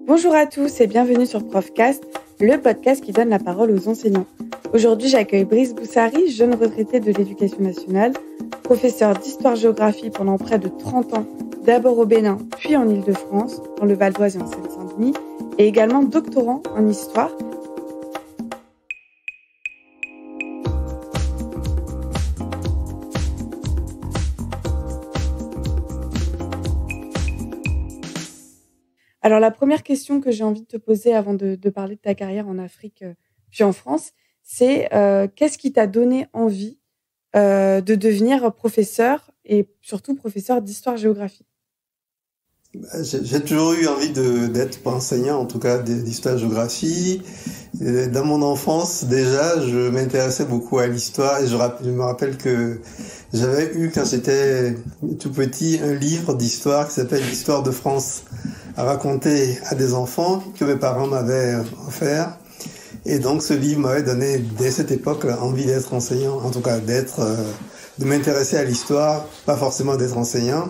Bonjour à tous et bienvenue sur Profcast, le podcast qui donne la parole aux enseignants. Aujourd'hui, j'accueille Brice Boussari, jeune retraité de l'Éducation nationale, professeur d'histoire-géographie pendant près de 30 ans, d'abord au Bénin, puis en Île-de-France, dans le Val d'Oise et en Seine-Saint-Denis, et également doctorant en histoire. Alors, la première question que j'ai envie de te poser avant de parler de ta carrière en Afrique puis en France, c'est qu'est-ce qui t'a donné envie de devenir professeur et surtout professeur d'histoire-géographie? J'ai toujours eu envie d'être enseignant, en tout cas d'histoire-géographie. Dans mon enfance, déjà, je m'intéressais beaucoup à l'histoire et je me rappelle que j'avais eu, quand j'étais tout petit, un livre d'histoire qui s'appelle l'Histoire de France, à raconter à des enfants que mes parents m'avaient offert. Et donc, ce livre m'avait donné, dès cette époque, envie d'être enseignant, en tout cas de m'intéresser à l'histoire, pas forcément d'être enseignant.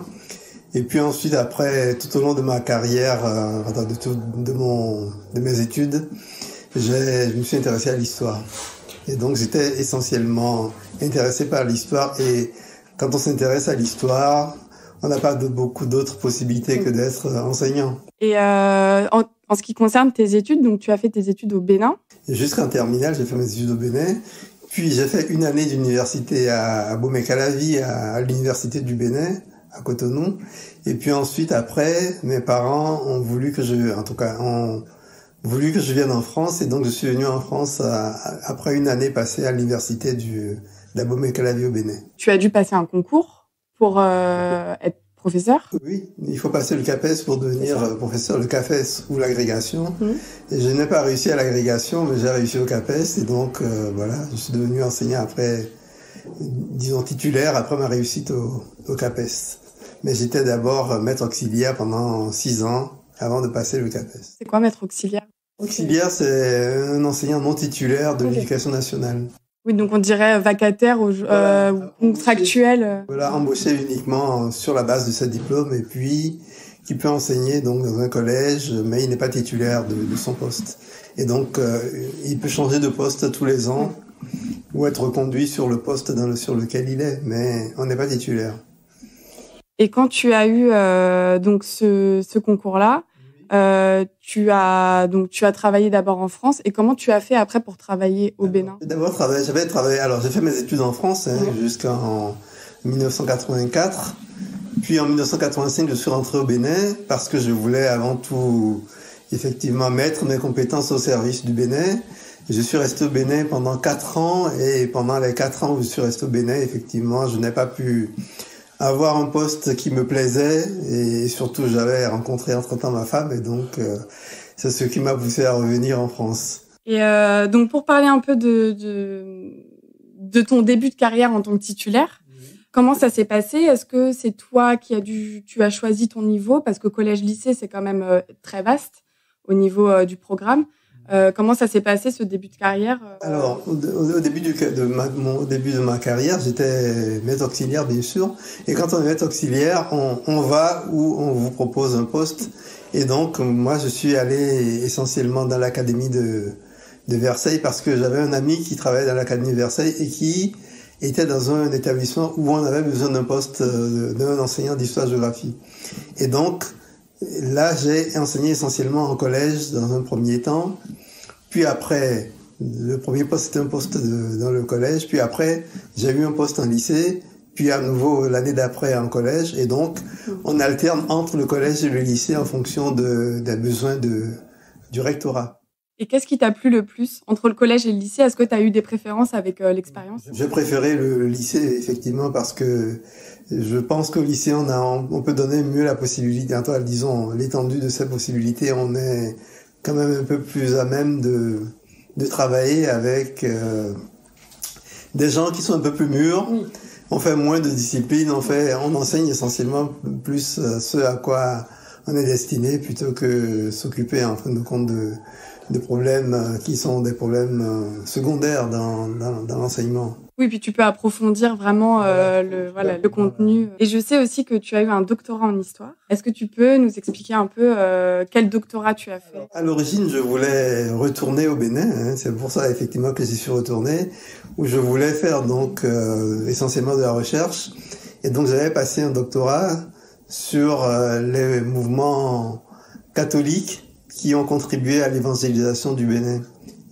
Et puis ensuite, après, tout au long de ma carrière, de mes études, je me suis intéressé à l'histoire. Et donc, j'étais essentiellement intéressé par l'histoire. Et quand on s'intéresse à l'histoire, on n'a pas beaucoup d'autres possibilités que d'être enseignant. Et en ce qui concerne tes études, donc tu as fait tes études au Bénin. Jusqu'en terminale, j'ai fait mes études au Bénin. Puis j'ai fait une année d'université à Bomey-Calavi, à l'université du Bénin, à Cotonou. Et puis ensuite, après, mes parents ont voulu que je vienne en France. Et donc, je suis venu en France après une année passée à l'université de Bomey-Calavi au Bénin. Tu as dû passer un concours pour être professeur? Oui, il faut passer le CAPES pour devenir professeur, le CAPES ou l'agrégation. Et je n'ai pas réussi à l'agrégation, mais j'ai réussi au CAPES. Et donc, voilà, je suis devenu enseignant après, disons titulaire, après ma réussite au CAPES. Mais j'étais d'abord maître auxiliaire pendant 6 ans avant de passer le CAPES. C'est quoi maître auxiliaire? Auxiliaire, c'est un enseignant non titulaire de l'Éducation nationale. Oui, donc on dirait vacataire ou contractuel. Voilà, embauché uniquement sur la base de ce diplôme et puis qui peut enseigner donc dans un collège, mais il n'est pas titulaire de son poste. Et donc, il peut changer de poste tous les ans ou être reconduit sur le poste sur lequel il est, mais on n'est pas titulaire. Et quand tu as eu donc ce concours-là, tu as travaillé d'abord en France. Et comment tu as fait après pour travailler au Bénin? J'avais travaillé. Alors j'ai fait mes études en France jusqu'en 1984. Puis en 1985, je suis rentré au Bénin parce que je voulais avant tout effectivement mettre mes compétences au service du Bénin. Je suis resté au Bénin pendant 4 ans et pendant les 4 ans où je suis resté au Bénin, effectivement, je n'ai pas pu avoir un poste qui me plaisait et surtout j'avais rencontré entre-temps ma femme et donc c'est ce qui m'a poussé à revenir en France. Et donc pour parler un peu de ton début de carrière en tant que titulaire, comment ça s'est passé? Est-ce que c'est toi tu as choisi ton niveau? Parce que collège-lycée, c'est quand même très vaste au niveau du programme. Comment ça s'est passé ce début de carrière? Alors, au début de ma carrière, j'étais maître auxiliaire, bien sûr. Et quand on est maître auxiliaire, on va où on vous propose un poste. Et donc, moi, je suis allé essentiellement dans l'académie de Versailles parce que j'avais un ami qui travaillait dans l'académie de Versailles et qui était dans un établissement où on avait besoin d'un poste d'un enseignant d'histoire-géographie. Et donc, là, j'ai enseigné essentiellement en collège dans un premier temps. Puis après, le premier poste, c'était un poste dans le collège. Puis après, j'ai eu un poste en lycée. Puis à nouveau, l'année d'après, en collège. Et donc, on alterne entre le collège et le lycée en fonction des besoins du rectorat. Et qu'est-ce qui t'a plu le plus entre le collège et le lycée? Est-ce que tu as eu des préférences avec l'expérience? J'ai préféré le lycée, effectivement, parce que je pense qu'au lycée, on peut donner mieux la possibilité, disons, l'étendue de ces possibilités. On est quand même un peu plus à même de travailler avec des gens qui sont un peu plus mûrs. On fait moins de discipline, on enseigne essentiellement plus ce à quoi on est destiné plutôt que s'occuper en fin de compte de problèmes qui sont des problèmes secondaires dans l'enseignement. Oui, puis tu peux approfondir vraiment le contenu. Et je sais aussi que tu as eu un doctorat en histoire. Est-ce que tu peux nous expliquer un peu quel doctorat tu as fait? Alors, à l'origine, je voulais retourner au Bénin, hein, c'est pour ça effectivement que j'y suis retourné, où je voulais faire donc essentiellement de la recherche. Et donc j'avais passé un doctorat sur les mouvements catholiques qui ont contribué à l'évangélisation du Bénin.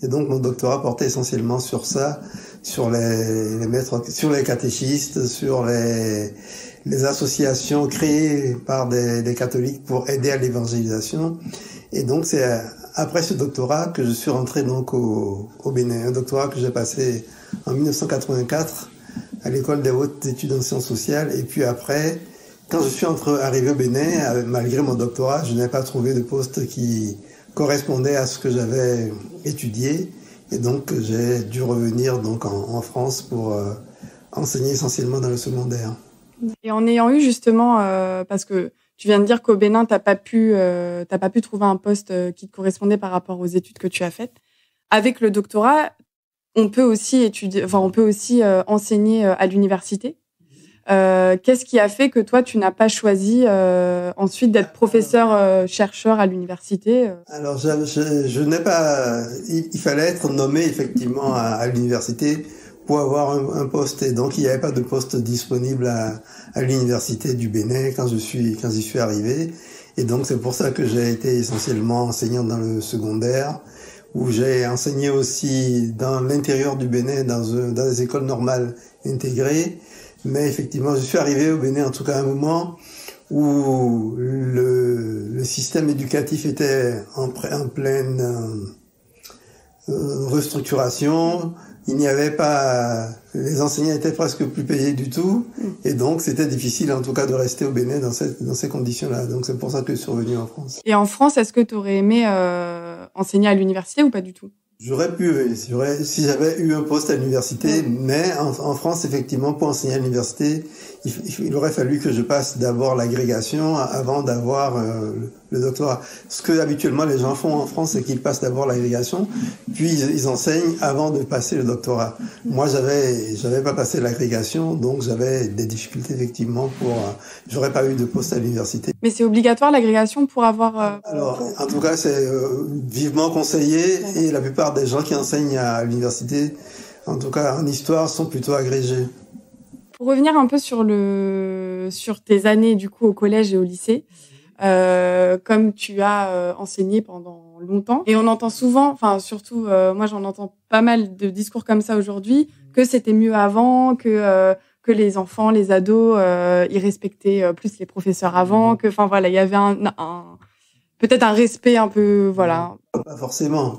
Et donc mon doctorat portait essentiellement sur ça, sur les maîtres, sur les catéchistes, sur les associations créées par des catholiques pour aider à l'évangélisation. Et donc c'est après ce doctorat que je suis rentré donc au Bénin, un doctorat que j'ai passé en 1984 à l'école des hautes études en sciences sociales. Et puis après, quand je suis arrivé au Bénin, malgré mon doctorat, je n'ai pas trouvé de poste qui correspondait à ce que j'avais étudié. Et donc, j'ai dû revenir donc en France pour enseigner essentiellement dans le secondaire. Et en ayant eu justement, parce que tu viens de dire qu'au Bénin, t'as pas pu trouver un poste qui te correspondait par rapport aux études que tu as faites. Avec le doctorat, on peut aussi enseigner à l'université. Qu'est-ce qui a fait que toi, tu n'as pas choisi ensuite d'être chercheur à l'université? Alors, je n'ai pas. Il fallait être nommé effectivement à l'université pour avoir un poste, et donc il n'y avait pas de poste disponible à l'université du Bénin quand j'y suis arrivé. Et donc c'est pour ça que j'ai été essentiellement enseignant dans le secondaire, où j'ai enseigné aussi dans l'intérieur du Bénin, dans des écoles normales intégrées. Mais effectivement, je suis arrivé au Bénin, en tout cas à un moment où le système éducatif était en pleine restructuration. Il n'y avait pas, les enseignants étaient presque plus payés du tout, et donc c'était difficile en tout cas de rester au Bénin dans ces conditions-là. Donc c'est pour ça que je suis revenu en France. Et en France, est-ce que tu aurais aimé enseigner à l'université ou pas du tout? J'aurais pu, si j'avais eu un poste à l'université, mais en France, effectivement, pour enseigner à l'université, il aurait fallu que je passe d'abord l'agrégation avant d'avoir le doctorat. Ce que habituellement les gens font en France, c'est qu'ils passent d'abord l'agrégation, puis ils enseignent avant de passer le doctorat. Moi, j'avais pas passé l'agrégation, donc j'avais des difficultés effectivement j'aurais pas eu de poste à l'université. Mais c'est obligatoire l'agrégation pour avoir. Alors, en tout cas, c'est vivement conseillé, et la plupart des gens qui enseignent à l'université, en tout cas en histoire, sont plutôt agrégés. Pour revenir un peu sur tes années du coup au collège et au lycée, comme tu as enseigné pendant longtemps, et on entend souvent, enfin surtout moi j'en entends pas mal de discours comme ça aujourd'hui, que c'était mieux avant, que les enfants, les ados, ils respectaient plus les professeurs avant, que enfin voilà, il y avait peut-être un respect un peu, voilà. Pas forcément,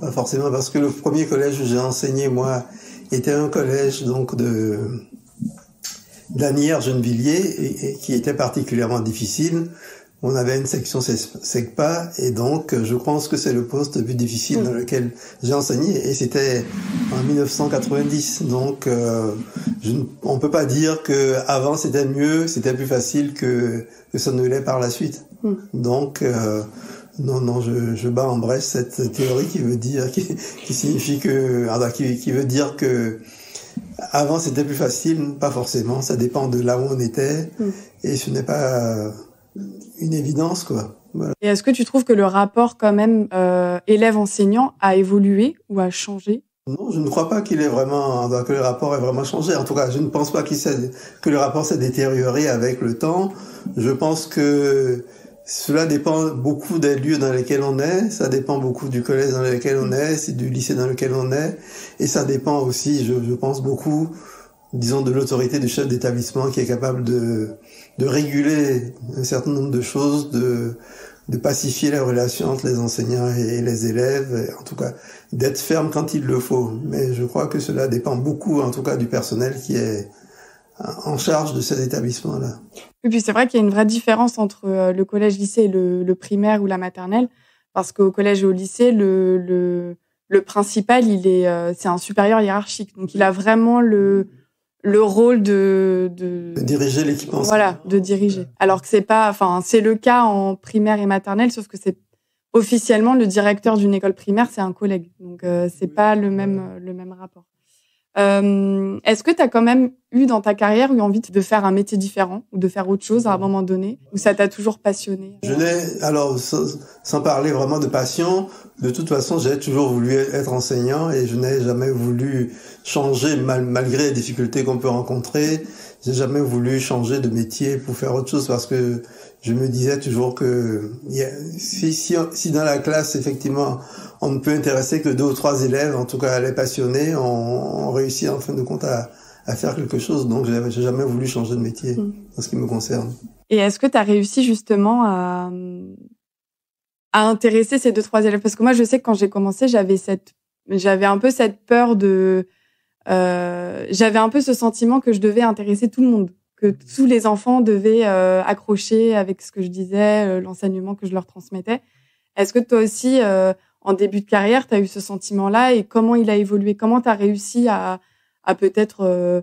parce que le premier collège où j'ai enseigné, moi, était un collège donc d'Anières-Gennevilliers, et qui était particulièrement difficile. On avait une section SECPA, et donc je pense que c'est le poste le plus difficile dans lequel j'ai enseigné, et c'était en 1990. Donc on peut pas dire que avant c'était mieux, c'était plus facile que ça ne l'est par la suite. Donc non, je bats en brèche cette théorie qui veut dire qui veut dire que avant c'était plus facile. Pas forcément, ça dépend de là où on était, et ce n'est pas une évidence, quoi. Voilà. Et est-ce que tu trouves que le rapport quand même élève-enseignant a évolué ou a changé? Non, je ne crois pas que le rapport ait vraiment changé. En tout cas, je ne pense pas que le rapport s'est détérioré avec le temps. Je pense que cela dépend beaucoup des lieux dans lesquels on est, ça dépend beaucoup du collège dans lequel on est, du lycée dans lequel on est, et ça dépend aussi, je pense beaucoup, disons, de l'autorité du chef d'établissement qui est capable de réguler un certain nombre de choses, de pacifier les relations entre les enseignants et les élèves, et en tout cas d'être ferme quand il le faut. Mais je crois que cela dépend beaucoup, en tout cas, du personnel qui est en charge de ces établissements-là. Et puis c'est vrai qu'il y a une vraie différence entre le collège-lycée et le primaire ou la maternelle, parce qu'au collège et au lycée, le principal, c'est un supérieur hiérarchique, donc il a vraiment le rôle de diriger l'équipe enseignante. Voilà, de diriger. Alors que c'est le cas en primaire et maternelle, sauf que c'est officiellement le directeur d'une école primaire, c'est un collègue, donc c'est pas le même rapport. Est-ce que tu as quand même eu dans ta carrière eu envie de faire un métier différent ou de faire autre chose à un moment donné, ou ça t'a toujours passionné? Je n'ai, alors, sans parler vraiment de passion, de toute façon, j'ai toujours voulu être enseignant et je n'ai jamais voulu changer malgré les difficultés qu'on peut rencontrer. J'ai jamais voulu changer de métier pour faire autre chose parce que je me disais toujours que si dans la classe, effectivement, on ne peut intéresser que 2 ou 3 élèves, en tout cas les passionnés, on réussit en fin de compte à faire quelque chose. Donc, j'ai jamais voulu changer de métier en ce qui me concerne. Et est-ce que tu as réussi justement à intéresser ces 2-3 élèves? Parce que moi, je sais que quand j'ai commencé, j'avais un peu cette peur j'avais un peu ce sentiment que je devais intéresser tout le monde, que tous les enfants devaient accrocher avec ce que je disais, l'enseignement que je leur transmettais. Est-ce que toi aussi, en début de carrière, tu as eu ce sentiment-là et comment il a évolué? Comment tu as réussi à peut-être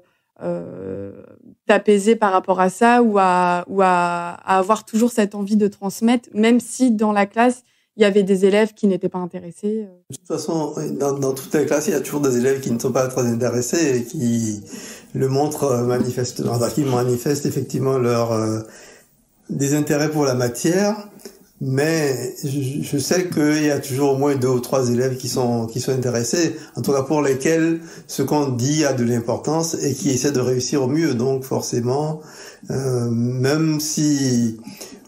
t'apaiser par rapport à ça ou à avoir toujours cette envie de transmettre, même si dans la classe, il y avait des élèves qui n'étaient pas intéressés? De toute façon, dans toutes les classes, il y a toujours des élèves qui ne sont pas très intéressés et qui le montrent manifestement, qui manifestent effectivement leur désintérêt pour la matière. Mais je sais qu'il y a toujours au moins 2 ou 3 élèves qui sont intéressés, en tout cas pour lesquels ce qu'on dit a de l'importance et qui essaient de réussir au mieux. Donc forcément, même si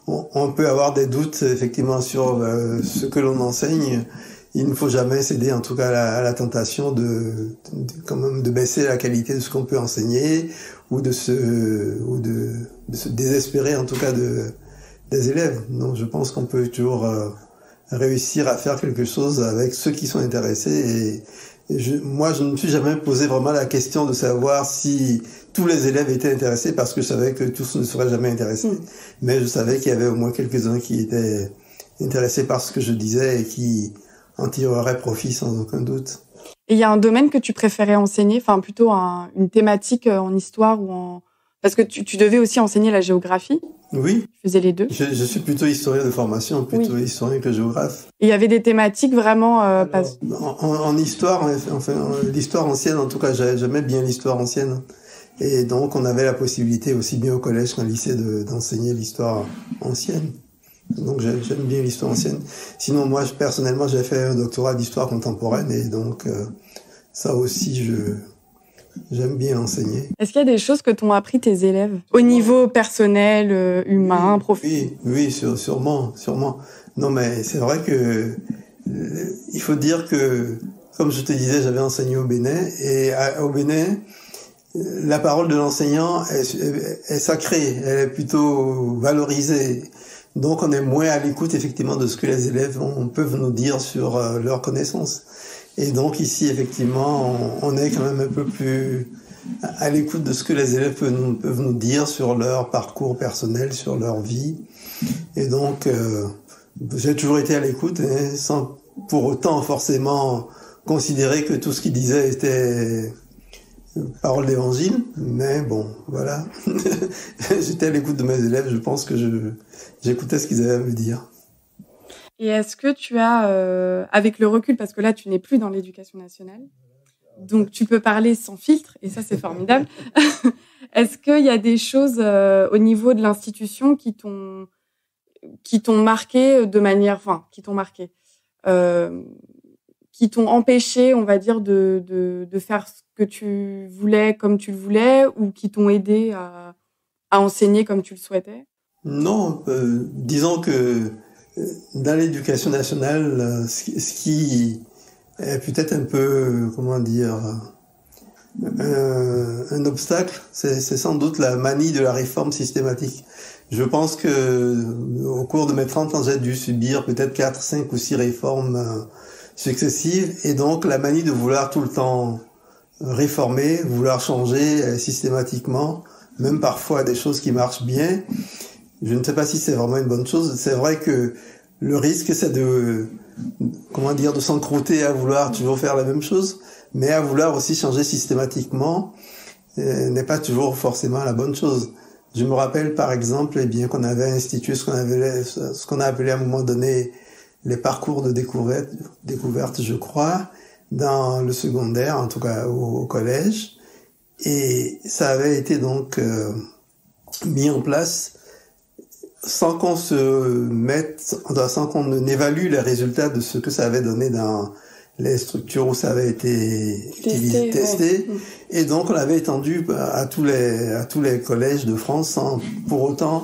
on peut avoir des doutes effectivement sur ce que l'on enseigne, il ne faut jamais céder en tout cas à la tentation quand même de baisser la qualité de ce qu'on peut enseigner ou de se désespérer en tout cas des élèves. Donc je pense qu'on peut toujours réussir à faire quelque chose avec ceux qui sont intéressés moi je ne me suis jamais posé vraiment la question de savoir si tous les élèves étaient intéressés parce que je savais que tous ne seraient jamais intéressés. Mais je savais qu'il y avait au moins quelques-uns qui étaient intéressés par ce que je disais et qui en tireraient profit sans aucun doute. Et il y a un domaine que tu préférais enseigner, enfin plutôt une thématique en histoire ou parce que tu devais aussi enseigner la géographie. Oui. Tu faisais les deux. Je suis plutôt historien de formation, plutôt historien que géographe. Et il y avait des thématiques vraiment... En histoire, enfin, l'histoire ancienne, en tout cas, j'aimais bien l'histoire ancienne. Et donc, on avait la possibilité, aussi bien au collège qu'au lycée, d'enseigner l'histoire ancienne. Donc, j'aime bien l'histoire ancienne. Sinon, moi, personnellement, j'ai fait un doctorat d'histoire contemporaine et donc, ça aussi, j'aime bien enseigner. Est-ce qu'il y a des choses que t'ont appris tes élèves au niveau personnel, humain, professionnel? Oui, sûrement. Non, mais c'est vrai que il faut dire que, comme je te disais, j'avais enseigné au Bénin et au Bénin, la parole de l'enseignant est sacrée, elle est plutôt valorisée. Donc, on est moins à l'écoute effectivement de ce que les élèves peuvent nous dire sur leurs connaissances. Et donc ici, effectivement, on est quand même un peu plus à l'écoute de ce que les élèves peuvent nous dire sur leur parcours personnel, sur leur vie. Et donc, j'ai toujours été à l'écoute, sans pour autant forcément considérer que tout ce qu'ils disaient était parole d'évangile. Mais bon, voilà. J'étais à l'écoute de mes élèves, je pense que j'écoutais ce qu'ils avaient à me dire. Et est-ce que tu as, avec le recul, parce que là, tu n'es plus dans l'éducation nationale, donc tu peux parler sans filtre, et ça, c'est formidable. Est-ce qu'il y a des choses au niveau de l'institution qui t'ont marqué de manière... Enfin, qui t'ont marqué, qui t'ont empêché, on va dire, de faire ce que tu voulais comme tu le voulais, ou qui t'ont aidé à enseigner comme tu le souhaitais? Non, disons que dans l'éducation nationale, ce qui est peut-être un peu, comment dire, un obstacle, c'est sans doute la manie de la réforme systématique. Je pense que au cours de mes 30 ans, j'ai dû subir peut-être 4, 5 ou 6 réformes successives, et donc la manie de vouloir tout le temps réformer, vouloir changer systématiquement, même parfois des choses qui marchent bien. Je ne sais pas si c'est vraiment une bonne chose. C'est vrai que le risque, c'est de s'encrouter à vouloir toujours faire la même chose, mais à vouloir aussi changer systématiquement n'est pas toujours forcément la bonne chose. Je me rappelle par exemple, qu'on avait institué ce qu'on a appelé à un moment donné les parcours de découverte, je crois, dans le secondaire, en tout cas au collège. Et ça avait été donc mis en place sans qu'on sans qu'on n'évalue les résultats de ce que ça avait donné dans les structures où ça avait été testé. Ouais. Et donc on l'avait étendu à tous les collèges de France sans pour autant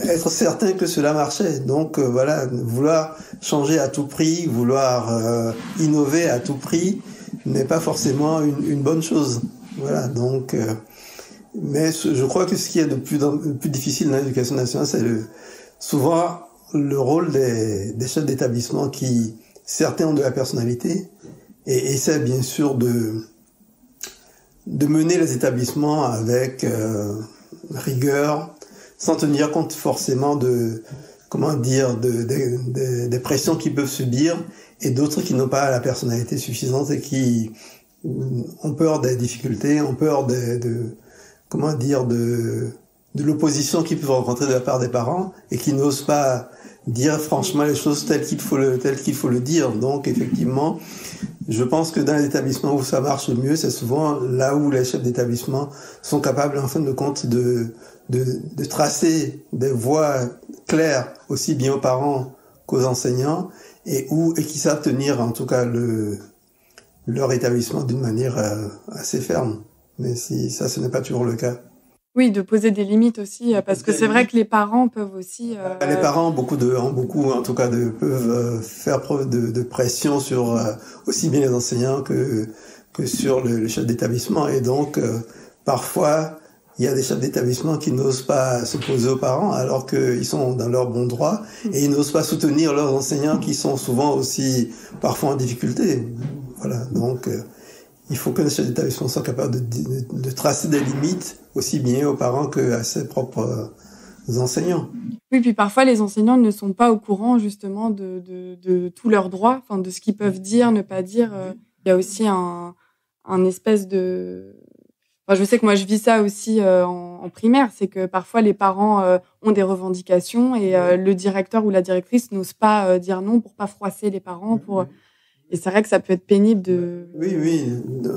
être certain que cela marchait. Donc voilà, vouloir changer à tout prix, vouloir innover à tout prix n'est pas forcément une bonne chose. Voilà, donc mais je crois que ce qui est de plus difficile dans l'éducation nationale, c'est souvent le rôle des chefs d'établissement qui, certains ont de la personnalité et essaient bien sûr de mener les établissements avec rigueur, sans tenir compte forcément des pressions qu'ils peuvent subir et d'autres qui n'ont pas la personnalité suffisante et qui ont peur des difficultés, ont peur de l'opposition qu'ils peuvent rencontrer de la part des parents et qui n'osent pas dire franchement les choses telles qu'il faut le dire. Donc effectivement, je pense que dans les établissements où ça marche mieux, c'est souvent là où les chefs d'établissement sont capables en fin de compte de tracer des voies claires aussi bien aux parents qu'aux enseignants et qui savent tenir en tout cas leur établissement d'une manière assez ferme. Mais ça, ce n'est pas toujours le cas. Oui, de poser des limites aussi, parce que c'est vrai que les parents peuvent aussi... Les parents peuvent faire preuve de pression sur aussi bien les enseignants que sur le chef d'établissement. Et donc, parfois, il y a des chefs d'établissement qui n'osent pas s'opposer aux parents alors qu'ils sont dans leur bon droit et ils n'osent pas soutenir leurs enseignants qui sont souvent aussi parfois en difficulté. Voilà, donc... il faut que les chefs d'établissement soient capables de tracer des limites aussi bien aux parents qu'à ses propres enseignants. Oui, puis parfois les enseignants ne sont pas au courant justement de tous leurs droits, enfin de ce qu'ils peuvent dire, ne pas dire. Il y a aussi un espèce de... Enfin, je sais que moi je vis ça aussi en primaire, c'est que parfois les parents ont des revendications et le directeur ou la directrice n'ose pas dire non pour pas froisser les parents, Et c'est vrai que ça peut être pénible de... Oui,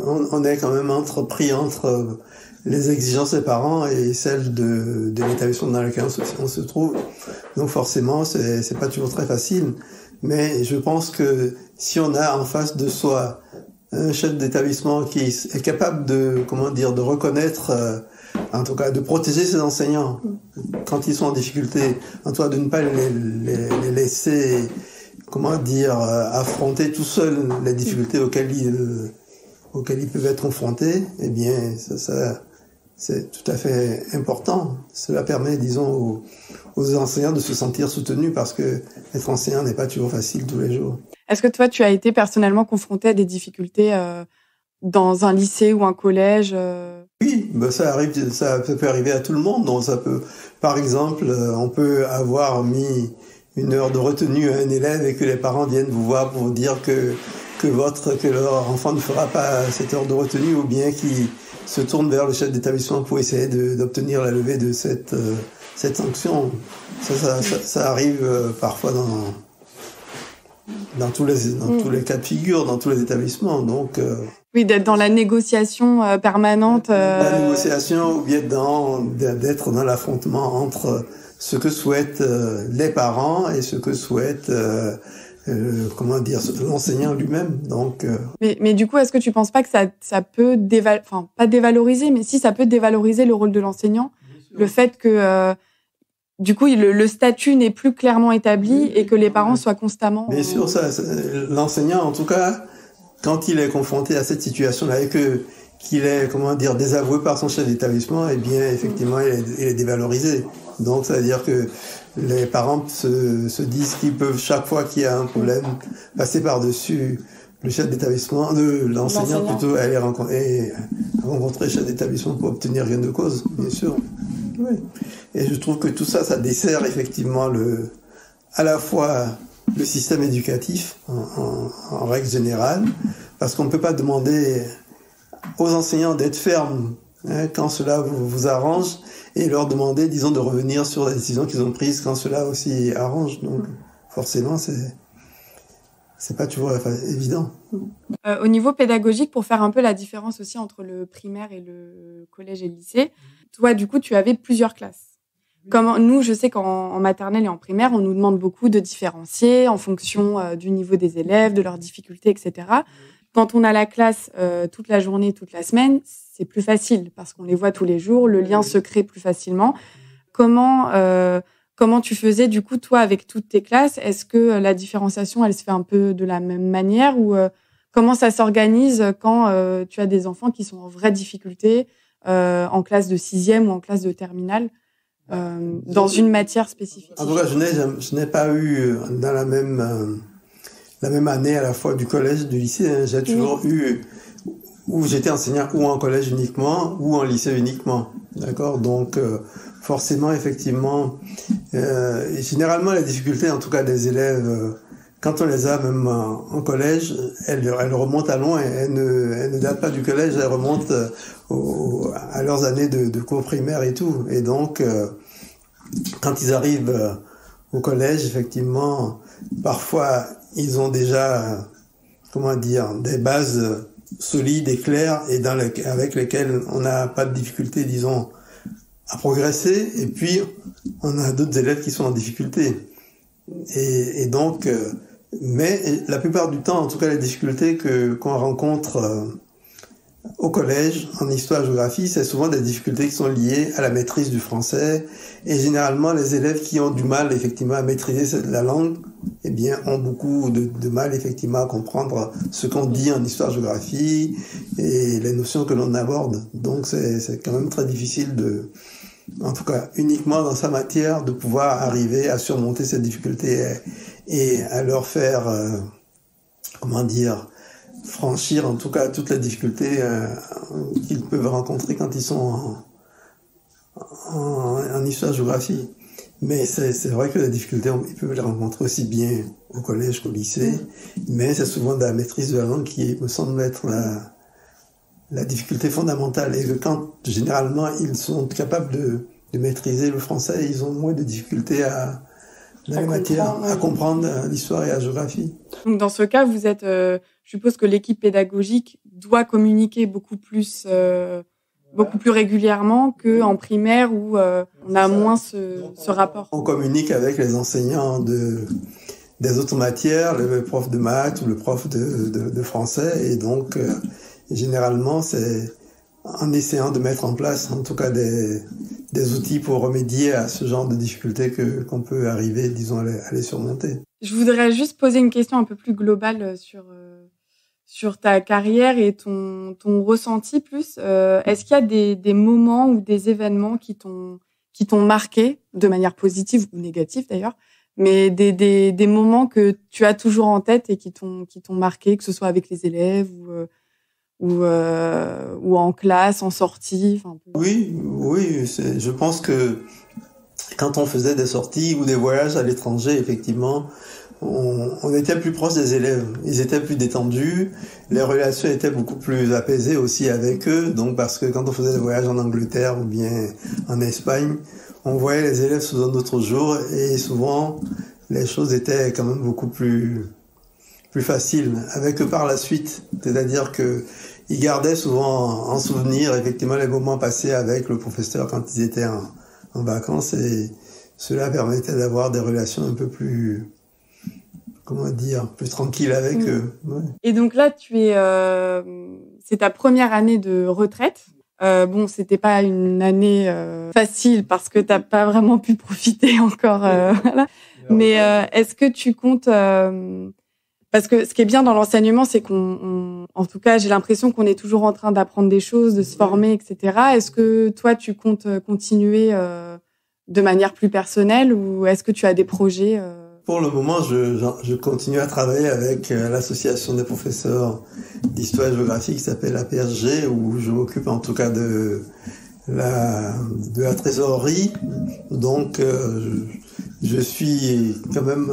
on est quand même pris entre les exigences des parents et celles de l'établissement dans lequel on se trouve. Donc forcément, c'est pas toujours très facile. Mais je pense que si on a en face de soi un chef d'établissement qui est capable de reconnaître, en tout cas de protéger ses enseignants quand ils sont en difficulté, en tout cas de ne pas les laisser... affronter tout seul les difficultés auxquelles ils peuvent être confrontés, eh bien, ça c'est tout à fait important. Cela permet, disons, aux enseignants de se sentir soutenus parce que être enseignant n'est pas toujours facile tous les jours. Est-ce que toi, tu as été personnellement confronté à des difficultés dans un lycée ou un collège Oui, ça peut arriver à tout le monde. Donc ça peut, par exemple, on peut avoir mis une heure de retenue à un élève et que les parents viennent vous voir pour vous dire que leur enfant ne fera pas cette heure de retenue ou bien qu'ils se tournent vers le chef d'établissement pour essayer d'obtenir la levée de cette sanction. Ça arrive parfois dans tous les cas de figure, dans tous les établissements. Donc, oui, d'être dans la négociation permanente. La négociation ou bien d'être dans l'affrontement entre ce que souhaitent les parents et ce que souhaite l'enseignant lui-même. Donc mais du coup, est-ce que tu penses pas que ça peut pas dévaloriser, mais si ça peut dévaloriser le rôle de l'enseignant, le fait que du coup le statut n'est plus clairement établi et que les parents soient constamment... Bien sûr, l'enseignant en tout cas, quand il est confronté à cette situation-là et qu'il est désavoué par son chef d'établissement, eh bien effectivement il est dévalorisé. Donc ça veut dire que les parents se disent qu'ils peuvent chaque fois qu'il y a un problème passer par-dessus le chef d'établissement, l'enseignant plutôt, aller rencontrer le chef d'établissement pour obtenir gain de cause, bien sûr. Oui. Et je trouve que tout ça dessert effectivement à la fois le système éducatif en règle générale, parce qu'on ne peut pas demander aux enseignants d'être fermes quand cela vous arrange et leur demander, disons, de revenir sur les décisions qu'ils ont prises quand cela aussi arrange. Donc, forcément, c'est pas toujours évident. Au niveau pédagogique, pour faire un peu la différence aussi entre le primaire et le collège et le lycée, toi, du coup, tu avais plusieurs classes. Comme nous, je sais qu'en maternelle et en primaire, on nous demande beaucoup de différencier en fonction du niveau des élèves, de leurs difficultés, etc. Quand on a la classe toute la journée, toute la semaine, c'est plus facile parce qu'on les voit tous les jours, le lien se crée plus facilement. Comment tu faisais du coup toi avec toutes tes classes? Est-ce que la différenciation elle se fait un peu de la même manière ou comment ça s'organise quand tu as des enfants qui sont en vraie difficulté en classe de 6e ou en classe de terminale dans une matière spécifique? En tout cas, je n'ai pas eu dans la même année à la fois du collège et du lycée. Hein. J'ai toujours eu où j'étais enseignant ou en collège uniquement ou en lycée uniquement. D'accord? Donc forcément, effectivement, généralement les difficultés, en tout cas des élèves, quand on les a même en collège, elles remontent à loin. Elles ne datent pas du collège, elles remontent à leurs années de cours primaires et tout. Et donc, quand ils arrivent au collège, effectivement, parfois ils ont déjà, des bases solides et claires et avec lesquelles on n'a pas de difficulté, disons, à progresser. Et puis, on a d'autres élèves qui sont en difficulté. Et donc, mais la plupart du temps, en tout cas, les difficultés qu'on rencontre au collège, en histoire-géographie, c'est souvent des difficultés qui sont liées à la maîtrise du français. Et généralement, les élèves qui ont du mal, effectivement, à maîtriser la langue, eh bien, ont beaucoup de mal, effectivement, à comprendre ce qu'on dit en histoire-géographie et les notions que l'on aborde. Donc, c'est quand même très difficile en tout cas, uniquement dans sa matière, de pouvoir arriver à surmonter ces difficultés et à leur faire, franchir en tout cas toutes les difficultés qu'ils peuvent rencontrer quand ils sont en histoire-géographie. Mais c'est vrai que les difficultés, ils peuvent les rencontrer aussi bien au collège qu'au lycée, mais c'est souvent de la maîtrise de la langue qui me semble être la difficulté fondamentale. Et que quand, généralement, ils sont capables de maîtriser le français, ils ont moins de difficultés dans les matières, à comprendre l'histoire et la géographie. Donc, dans ce cas, vous êtes, je suppose que l'équipe pédagogique doit communiquer beaucoup plus régulièrement qu'en primaire où on a moins ce rapport. On communique avec les enseignants des autres matières, le prof de maths ou le prof de français, et donc généralement c'est en essayant de mettre en place en tout cas des outils pour remédier à ce genre de difficultés qu'on peut arriver, disons, à les surmonter. Je voudrais juste poser une question un peu plus globale sur ta carrière et ton ressenti plus. Est-ce qu'il y a des moments ou des événements qui t'ont marqué de manière positive ou négative d'ailleurs, mais des moments que tu as toujours en tête et qui t'ont marqué, que ce soit avec les élèves ou en classe, en sortie? Oui, je pense que quand on faisait des sorties ou des voyages à l'étranger, effectivement, on était plus proche des élèves. Ils étaient plus détendus, les relations étaient beaucoup plus apaisées aussi avec eux. Donc, parce que quand on faisait des voyages en Angleterre ou bien en Espagne, on voyait les élèves sous un autre jour et souvent, les choses étaient quand même beaucoup plus faciles avec eux par la suite. C'est-à-dire que ils gardaient souvent en souvenir, effectivement, les moments passés avec le professeur quand ils étaient en vacances, et cela permettait d'avoir des relations un peu plus, plus tranquilles avec eux. Ouais. Et donc là, c'est ta première année de retraite. C'était pas une année facile parce que t'as pas vraiment pu profiter encore. Voilà. Mais est-ce que tu comptes parce que ce qui est bien dans l'enseignement, c'est en tout cas, j'ai l'impression qu'on est toujours en train d'apprendre des choses, de se former, etc. Est-ce que toi, tu comptes continuer de manière plus personnelle ou est-ce que tu as des projets Pour le moment, je continue à travailler avec l'association des professeurs d'histoire et géographie qui s'appelle APSG, où je m'occupe en tout cas de la trésorerie. Donc, je suis quand même,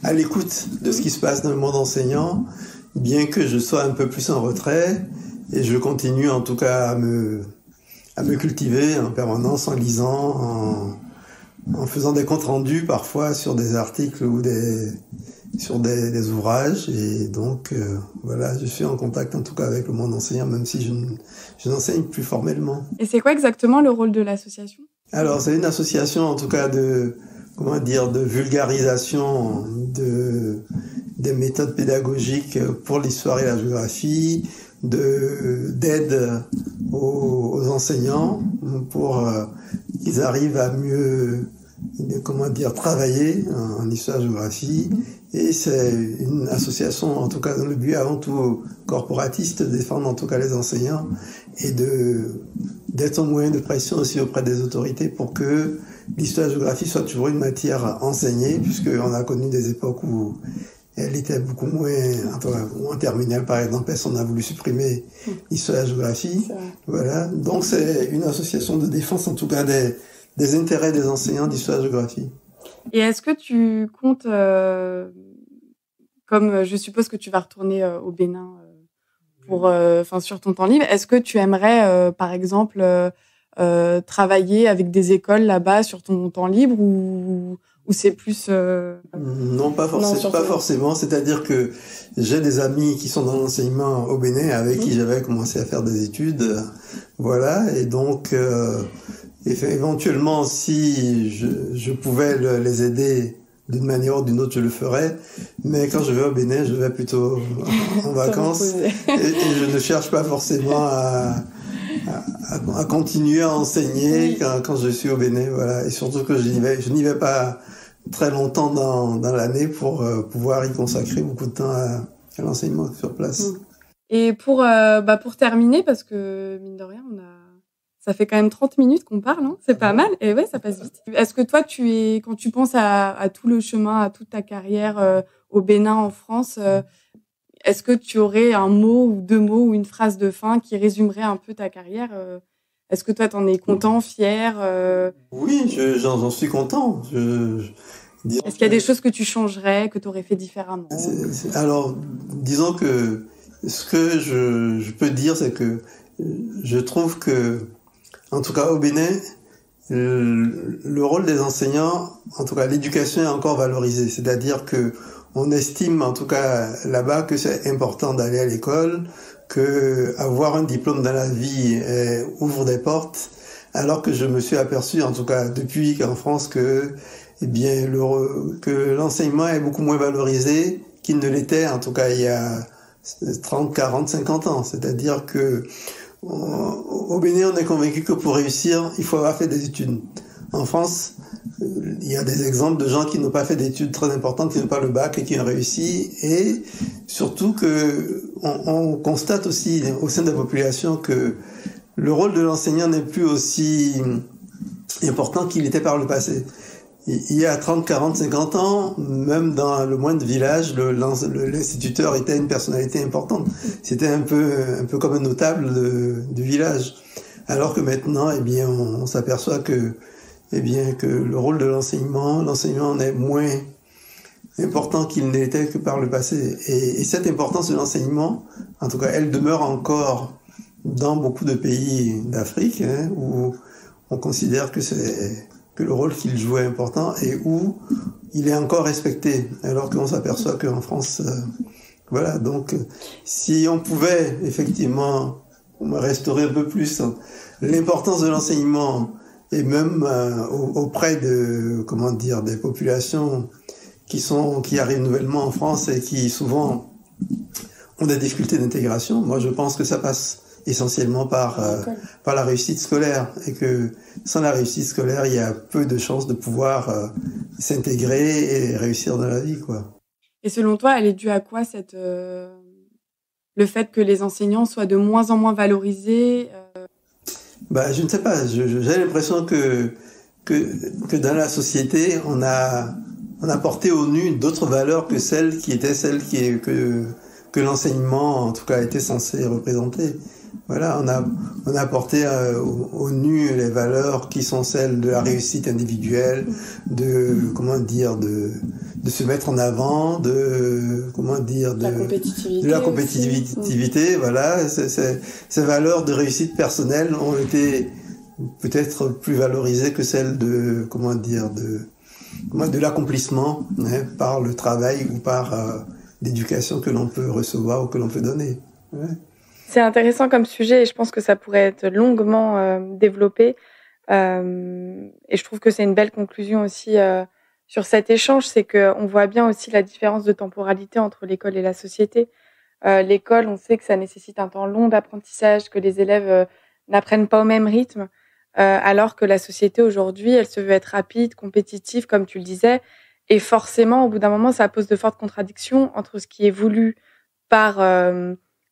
à l'écoute de ce qui se passe dans le monde enseignant, bien que je sois un peu plus en retrait, et je continue en tout cas à me cultiver en permanence en lisant, en faisant des comptes rendus parfois sur des articles ou sur des ouvrages. Et donc, voilà, je suis en contact en tout cas avec le monde enseignant, même si je n'enseigne plus formellement. Et c'est quoi exactement le rôle de l'association? Alors, c'est une association en tout cas de vulgarisation des méthodes pédagogiques pour l'histoire et la géographie, d'aide aux enseignants pour qu'ils arrivent à mieux travailler en histoire-géographie. Et c'est une association, en tout cas dans le but avant tout corporatiste, de défendre en tout cas les enseignants et d'être un moyen de pression aussi auprès des autorités pour que l'histoire-géographie soit toujours une matière enseignée, puisqu'on a connu des époques où elle était beaucoup moins, en terminale par exemple, personne n'a voulu supprimer l'histoire-géographie. Voilà. Donc c'est une association de défense en tout cas des intérêts des enseignants d'histoire-géographie. Et est-ce que tu comptes, comme je suppose que tu vas retourner au Bénin sur ton temps libre, est-ce que tu aimerais, par exemple, travailler avec des écoles là-bas sur ton temps libre ou c'est plus... Non, pas forcément. C'est-à-dire que j'ai des amis qui sont dans l'enseignement au Bénin avec qui j'avais commencé à faire des études. Voilà. Et donc, éventuellement, si je pouvais les aider d'une manière ou d'une autre, je le ferais. Mais quand je vais au Bénin, je vais plutôt en vacances. Et je ne cherche pas forcément à continuer à enseigner quand je suis au Bénin. Voilà. Et surtout que je n'y vais pas très longtemps dans l'année pour pouvoir y consacrer beaucoup de temps à l'enseignement sur place. Et pour terminer, parce que mine de rien, ça fait quand même 30 minutes qu'on parle, hein. C'est pas mal. Et ouais, ça passe vite. Est-ce que toi, quand tu penses à tout le chemin, à toute ta carrière au Bénin, en France, est-ce que tu aurais un mot ou deux mots ou une phrase de fin qui résumerait un peu ta carrière? Est-ce que toi, t'en es content, fier? Oui, j'en suis content. Est-ce qu'il y a des choses que tu changerais, que tu aurais fait différemment? Alors, disons que ce que je peux dire, c'est que je trouve que, en tout cas au Bénin, le rôle des enseignants, en tout cas l'éducation est encore valorisée. C'est-à-dire que on estime, en tout cas là-bas, que c'est important d'aller à l'école, que avoir un diplôme dans la vie ouvre des portes, alors que je me suis aperçu, en tout cas depuis qu'en France, que l'enseignement est beaucoup moins valorisé qu'il ne l'était, en tout cas il y a 30, 40, 50 ans. C'est-à-dire que au Bénin, on est convaincu que pour réussir, il faut avoir fait des études. En France, il y a des exemples de gens qui n'ont pas fait d'études très importantes, qui n'ont pas le bac et qui ont réussi. Et surtout que on constate aussi au sein de la population que le rôle de l'enseignant n'est plus aussi important qu'il était par le passé. Il y a 30, 40, 50 ans, même dans le moindre village, l'instituteur était une personnalité importante. C'était un peu comme un notable du village. Alors que maintenant, on s'aperçoit que le rôle de l'enseignement est moins important qu'il n'était que par le passé. Et cette importance de l'enseignement, en tout cas, elle demeure encore dans beaucoup de pays d'Afrique, où on considère que le rôle qu'il joue est important et où il est encore respecté, alors qu'on s'aperçoit qu'en France, voilà. Donc, si on pouvait effectivement restaurer un peu plus l'importance de l'enseignement et même auprès des populations qui arrivent nouvellement en France et qui souvent ont des difficultés d'intégration, moi je pense que ça passe essentiellement par la réussite scolaire, et que sans la réussite scolaire, il y a peu de chances de pouvoir s'intégrer et réussir dans la vie, quoi. Et selon toi, elle est due à quoi le fait que les enseignants soient de moins en moins valorisés? Je ne sais pas. J'ai l'impression que dans la société, on a porté au nu d'autres valeurs que celles que l'enseignement, en tout cas, était censé représenter. Voilà, on a porté au nu les valeurs qui sont celles de la réussite individuelle, de se mettre en avant, de la compétitivité. Voilà, ces valeurs de réussite personnelle ont été peut-être plus valorisée que celle de l'accomplissement, hein, par le travail ou par l'éducation que l'on peut recevoir ou que l'on peut donner. Ouais. C'est intéressant comme sujet et je pense que ça pourrait être longuement développé. Et je trouve que c'est une belle conclusion aussi sur cet échange, c'est qu'on voit bien aussi la différence de temporalité entre l'école et la société. L'école, on sait que ça nécessite un temps long d'apprentissage, que les élèves n'apprennent pas au même rythme, alors que la société aujourd'hui, elle se veut être rapide, compétitive, comme tu le disais, et forcément, au bout d'un moment, ça pose de fortes contradictions entre ce qui est voulu par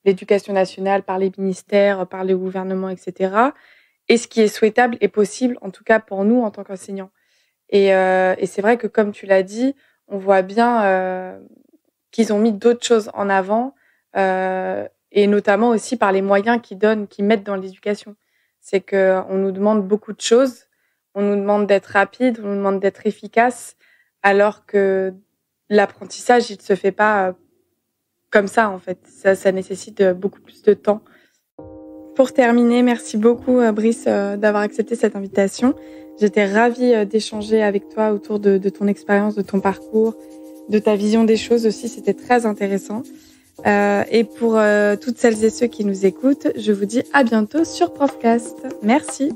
l'éducation nationale, par les ministères, par les gouvernements, etc., et ce qui est souhaitable et possible, en tout cas pour nous en tant qu'enseignants. Et c'est vrai que, comme tu l'as dit, on voit bien qu'ils ont mis d'autres choses en avant, et notamment aussi par les moyens qu'ils mettent dans l'éducation. C'est qu'on nous demande beaucoup de choses, on nous demande d'être rapide, on nous demande d'être efficace, alors que l'apprentissage, il ne se fait pas comme ça, en fait. Ça nécessite beaucoup plus de temps. Pour terminer, merci beaucoup, Brice, d'avoir accepté cette invitation. J'étais ravie d'échanger avec toi autour de ton expérience, de ton parcours, de ta vision des choses aussi. C'était très intéressant. Et pour toutes celles et ceux qui nous écoutent, je vous dis à bientôt sur Profcast. Merci.